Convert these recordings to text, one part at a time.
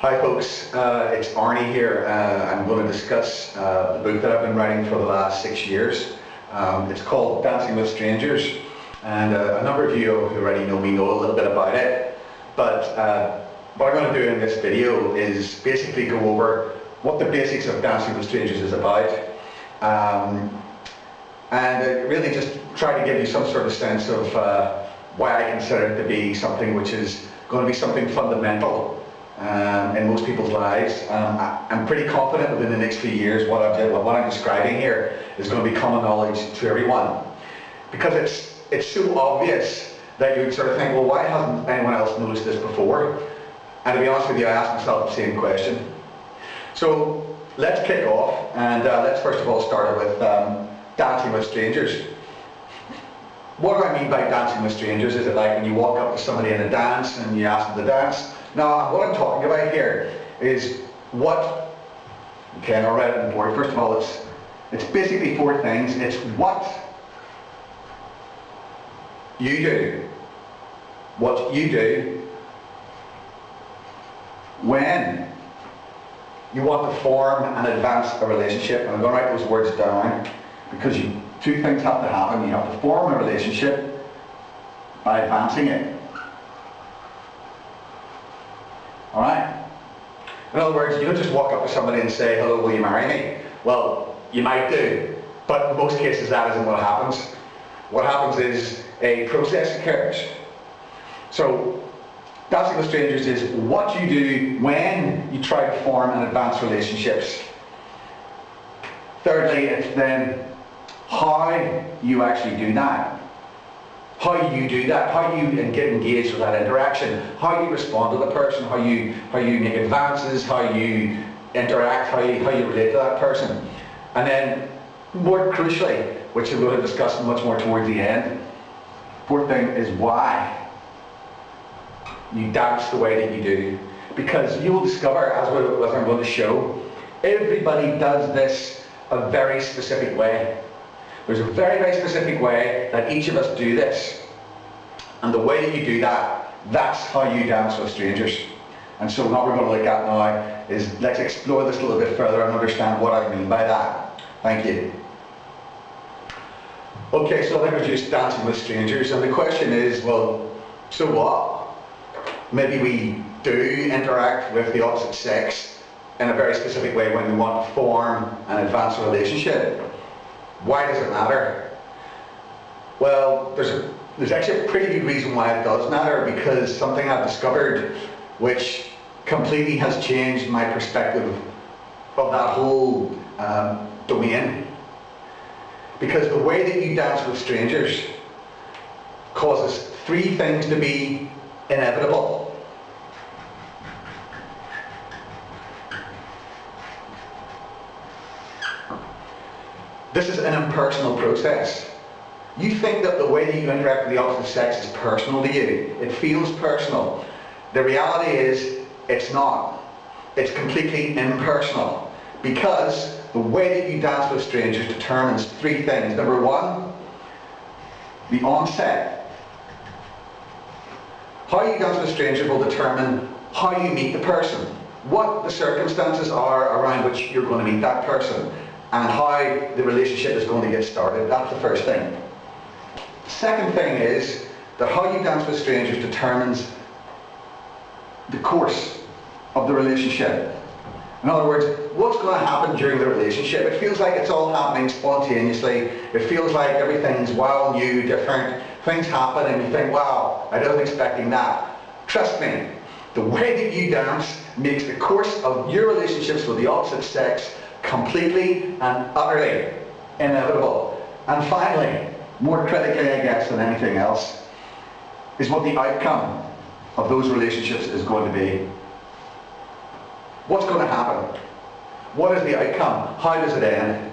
Hi folks, it's Arnie here. I'm going to discuss the book that I've been writing for the last 6 years. It's called Dancing with Strangers, and a number of you who already know me know a little bit about it. But what I'm going to do in this video is basically go over what the basics of Dancing with Strangers is about, and really just try to give you some sort of sense of why I consider it to be something which is going to be something fundamental in most people's lives. I'm pretty confident within the next few years what I'm describing here is going to be common knowledge to everyone, because it's so obvious that you would sort of think, well, why hasn't anyone else noticed this before? And to be honest with you, I asked myself the same question. So let's kick off, and let's first of all start with dancing with strangers. What do I mean by dancing with strangers? Is it like when you walk up to somebody in a dance and you ask them to dance? Now, what I'm talking about here is okay, and I'll write it on the board. First of all, it's basically 4 things. It's what you do, when you want to form and advance a relationship. And I'm going to write those words down because 2 things have to happen. You have to form a relationship by advancing it. Alright? In other words, you don't just walk up to somebody and say, hello, will you marry me? Well, you might do, but in most cases that isn't what happens. What happens is a process occurs. So, dancing with strangers is what you do when you try to form and advance relationships. Thirdly, it's then how you actually do that. How you do that, how you get engaged with that interaction, how you respond to the person, how you make advances, how you interact, how you relate to that person. And then, more crucially, which we're going to discuss much more towards the end, 4th thing is why you dance the way that you do. Because you will discover, as I'm going to show, everybody does this a very specific way. There's a very, very specific way that each of us do this. And the way that you do that, that's how you dance with strangers. And so what we're going to look at now is, let's explore this a little bit further and understand what I mean by that. Thank you. Okay, so I've introduced dancing with strangers, and the question is, well, so what? Maybe we do interact with the opposite sex in a very specific way when we want to form and advance a relationship. Why does it matter? Well, there's actually a pretty good reason why it does matter, because something I've discovered which completely has changed my perspective of that whole domain. Because the way that you dance with strangers causes 3 things to be inevitable. This is an impersonal process. You think that the way that you interact with the opposite sex is personal to you. It feels personal. The reality is, it's not. It's completely impersonal. Because the way that you dance with strangers determines 3 things. Number 1, the onset. How you dance with strangers will determine how you meet the person, what the circumstances are around which you're going to meet that person, and how the relationship is going to get started. That's the first thing. The second thing is that how you dance with strangers determines the course of the relationship. In other words, what's going to happen during the relationship? It feels like it's all happening spontaneously. It feels like everything's wild, new, different. Things happen and you think, wow, I wasn't expecting that. Trust me, the way that you dance makes the course of your relationships with the opposite sex completely and utterly inevitable. And finally, more critically I guess than anything else, is what the outcome of those relationships is going to be. What's going to happen? What is the outcome? How does it end?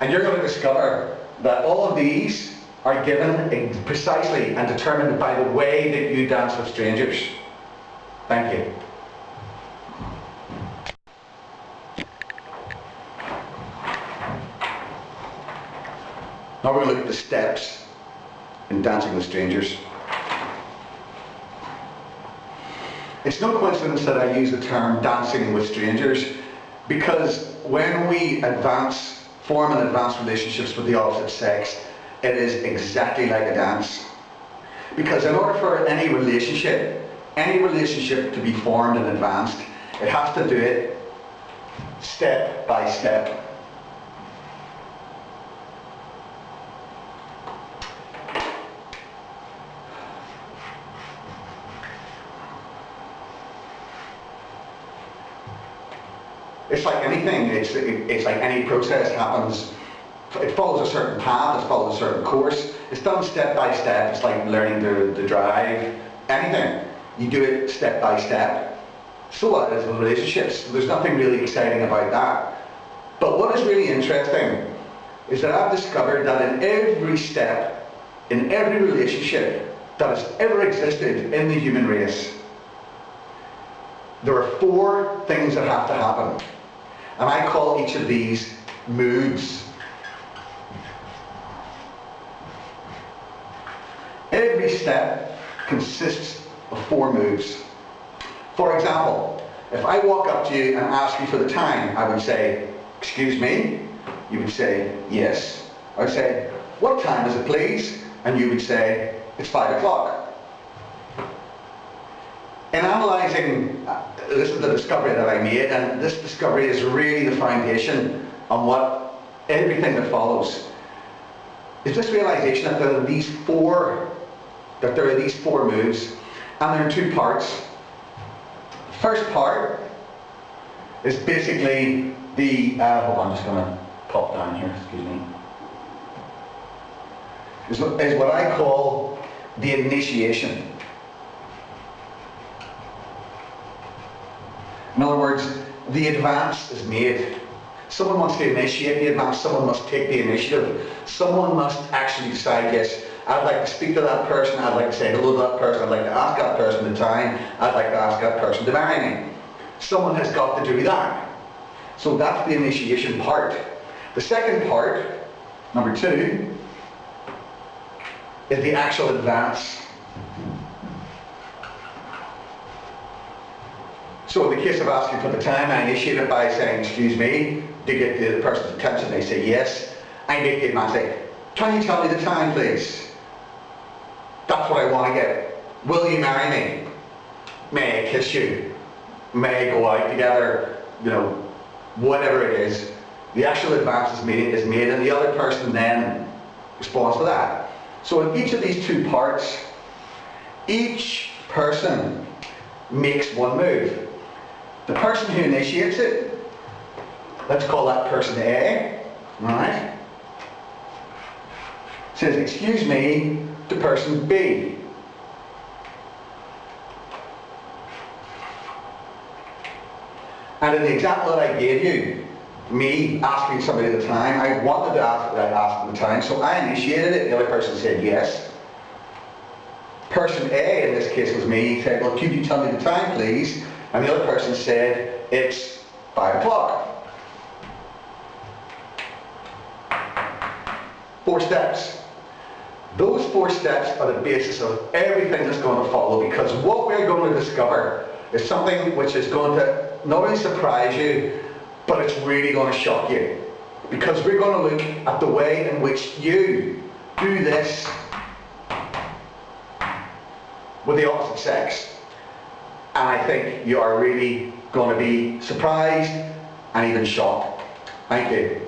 And you're going to discover that all of these are given precisely and determined by the way that you dance with strangers. Thank you. Now we're going to look at the steps in dancing with strangers. It's no coincidence that I use the term dancing with strangers, because when we form and advance relationships with the opposite sex, it is exactly like a dance. Because in order for any relationship to be formed and advanced, it has to do it step by step. It's like anything, it's like any process happens, it follows a certain path, it follows a certain course. It's done step by step. It's like learning to drive, anything. You do it step by step. So what is with relationships? There's nothing really exciting about that. But what is really interesting is that I've discovered that in every step, in every relationship that has ever existed in the human race, there are 4 things that have to happen. And I call each of these moves. Every step consists of 4 moves. For example, if I walk up to you and ask you for the time, I would say, "Excuse me?" You would say, "Yes." I would say, "What time is it, please?" And you would say, "It's 5 o'clock. In analysing, this is the discovery that I made, and this discovery is really the foundation on what everything that follows. Is this realisation that there are these 4 moves, and there are 2 parts. The first part is basically the, hold on, I'm just going to pop down here, excuse me. Is what I call the initiation. In other words, the advance is made. Someone wants to initiate the advance, someone must take the initiative. Someone must actually decide, yes, I'd like to speak to that person, I'd like to say hello to that person, I'd like to ask that person the time, I'd like to ask that person to marry me. Someone has got to do that. So that's the initiation part. The second part, number 2, is the actual advance. So in the case of asking for the time, I initiate it by saying, "Excuse me," to get the person's attention. They say yes. I make the advance, say, "Can you tell me the time, please? That's what I want to get. Will you marry me? May I kiss you? May I go out together?" You know, whatever it is. The actual advance is made, and the other person then responds to that. So in each of these 2 parts, each person makes one move. The person who initiates it, let's call that person A, alright, says, "Excuse me," to person B. And in the example that I gave you, me asking somebody the time, I wanted to ask them the time, so I initiated it. The other person said yes. Person A, in this case was me, said, "Well, could you tell me the time, please?" And the other person said, "It's 5 o'clock. 4 steps. Those 4 steps are the basis of everything that's going to follow, because what we're going to discover is something which is going to not only surprise you, but it's really going to shock you. Because we're going to look at the way in which you do this with the opposite sex. And I think you are really going to be surprised and even shocked. Thank you.